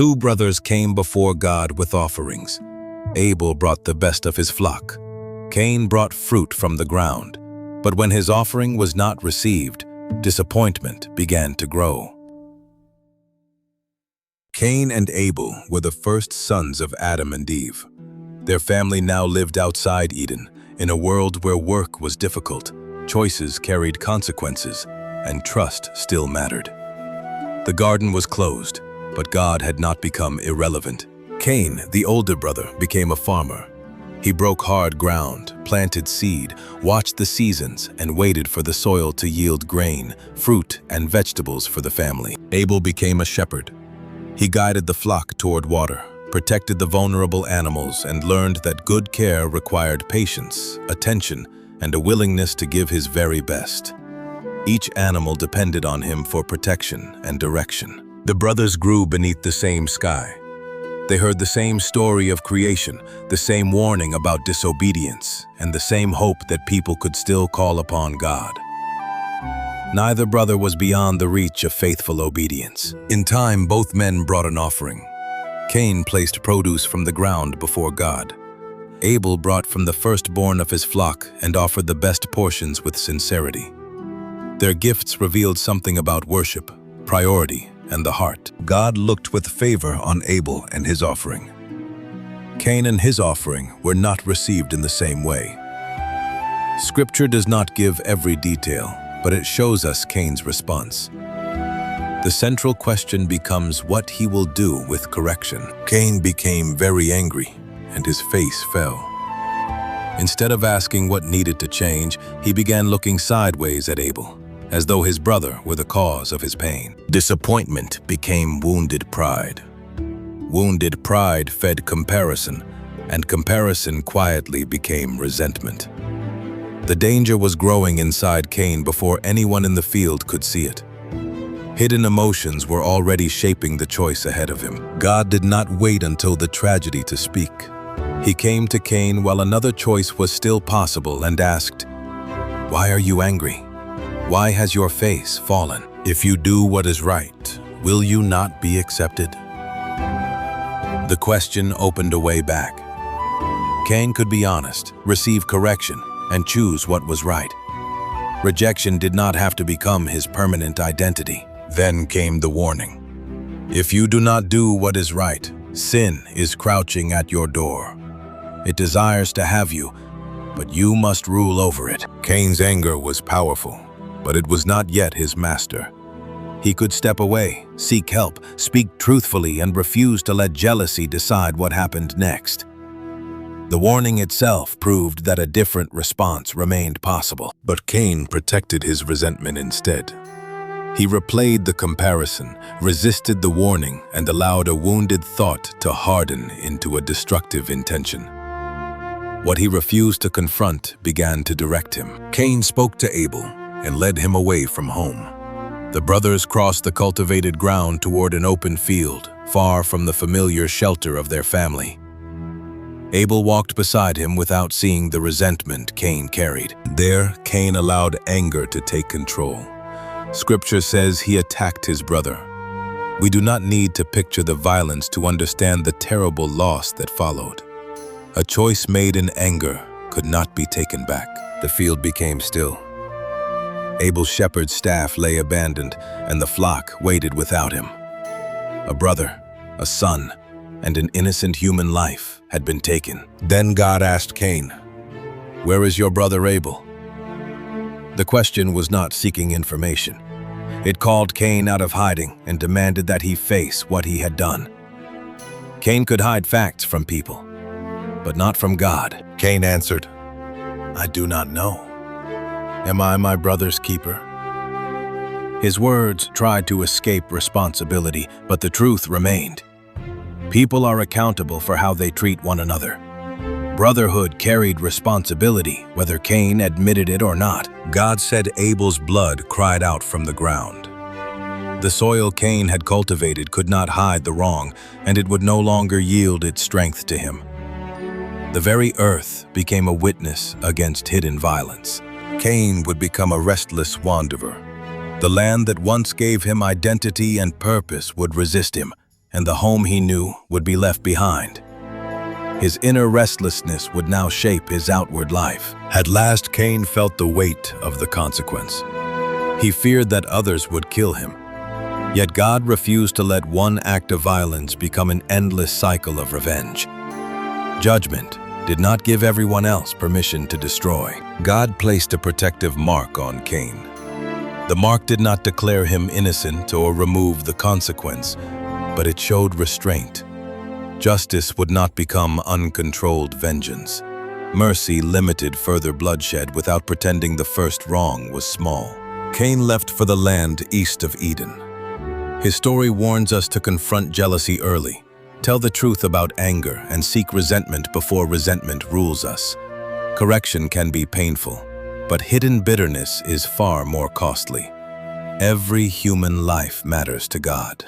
Two brothers came before God with offerings. Abel brought the best of his flock. Cain brought fruit from the ground. But when his offering was not received, disappointment began to grow. Cain and Abel were the first sons of Adam and Eve. Their family now lived outside Eden, in a world where work was difficult, choices carried consequences, and trust still mattered. The garden was closed, but God had not become irrelevant. Cain, the older brother, became a farmer. He broke hard ground, planted seed, watched the seasons, and waited for the soil to yield grain, fruit, and vegetables for the family. Abel became a shepherd. He guided the flock toward water, protected the vulnerable animals, and learned that good care required patience, attention, and a willingness to give his very best. Each animal depended on him for protection and direction. The brothers grew beneath the same sky. They heard the same story of creation, the same warning about disobedience, and the same hope that people could still call upon God. Neither brother was beyond the reach of faithful obedience. In time, both men brought an offering. Cain placed produce from the ground before God. Abel brought from the firstborn of his flock and offered the best portions with sincerity. Their gifts revealed something about worship, priority, and the heart. God looked with favor on Abel and his offering. Cain and his offering were not received in the same way. Scripture does not give every detail, but it shows us Cain's response. The central question becomes what he will do with correction. Cain became very angry, and his face fell. Instead of asking what needed to change, he began looking sideways at Abel, as though his brother were the cause of his pain. Disappointment became wounded pride. Wounded pride fed comparison, and comparison quietly became resentment. The danger was growing inside Cain before anyone in the field could see it. Hidden emotions were already shaping the choice ahead of him. God did not wait until the tragedy to speak. He came to Cain while another choice was still possible and asked, "Why are you angry? Why has your face fallen? If you do what is right, will you not be accepted?" The question opened a way back. Cain could be honest, receive correction, and choose what was right. Rejection did not have to become his permanent identity. Then came the warning. If you do not do what is right, sin is crouching at your door. It desires to have you, but you must rule over it. Cain's anger was powerful, but it was not yet his master. He could step away, seek help, speak truthfully, and refuse to let jealousy decide what happened next. The warning itself proved that a different response remained possible. But Cain protected his resentment instead. He replayed the comparison, resisted the warning, and allowed a wounded thought to harden into a destructive intention. What he refused to confront began to direct him. Cain spoke to Abel and led him away from home. The brothers crossed the cultivated ground toward an open field, far from the familiar shelter of their family. Abel walked beside him without seeing the resentment Cain carried. There, Cain allowed anger to take control. Scripture says he attacked his brother. We do not need to picture the violence to understand the terrible loss that followed. A choice made in anger could not be taken back. The field became still. Abel's shepherd's staff lay abandoned, and the flock waited without him. A brother, a son, and an innocent human life had been taken. Then God asked Cain, "Where is your brother Abel?" The question was not seeking information. It called Cain out of hiding and demanded that he face what he had done. Cain could hide facts from people, but not from God. Cain answered, "I do not know. Am I my brother's keeper?" His words tried to escape responsibility, but the truth remained. People are accountable for how they treat one another. Brotherhood carried responsibility, whether Cain admitted it or not. God said Abel's blood cried out from the ground. The soil Cain had cultivated could not hide the wrong, and it would no longer yield its strength to him. The very earth became a witness against hidden violence. Cain would become a restless wanderer. The land that once gave him identity and purpose would resist him. and the home he knew would be left behind. His inner restlessness would now shape his outward life. At last, Cain felt the weight of the consequence. He feared that others would kill him. Yet God refused to let one act of violence become an endless cycle of revenge. Judgment did not give everyone else permission to destroy. God placed a protective mark on Cain. The mark did not declare him innocent or remove the consequence, but it showed restraint. Justice would not become uncontrolled vengeance. Mercy limited further bloodshed without pretending the first wrong was small. Cain left for the land east of Eden. His story warns us to confront jealousy early, tell the truth about anger, and seek resentment before resentment rules us. Correction can be painful, but hidden bitterness is far more costly. Every human life matters to God.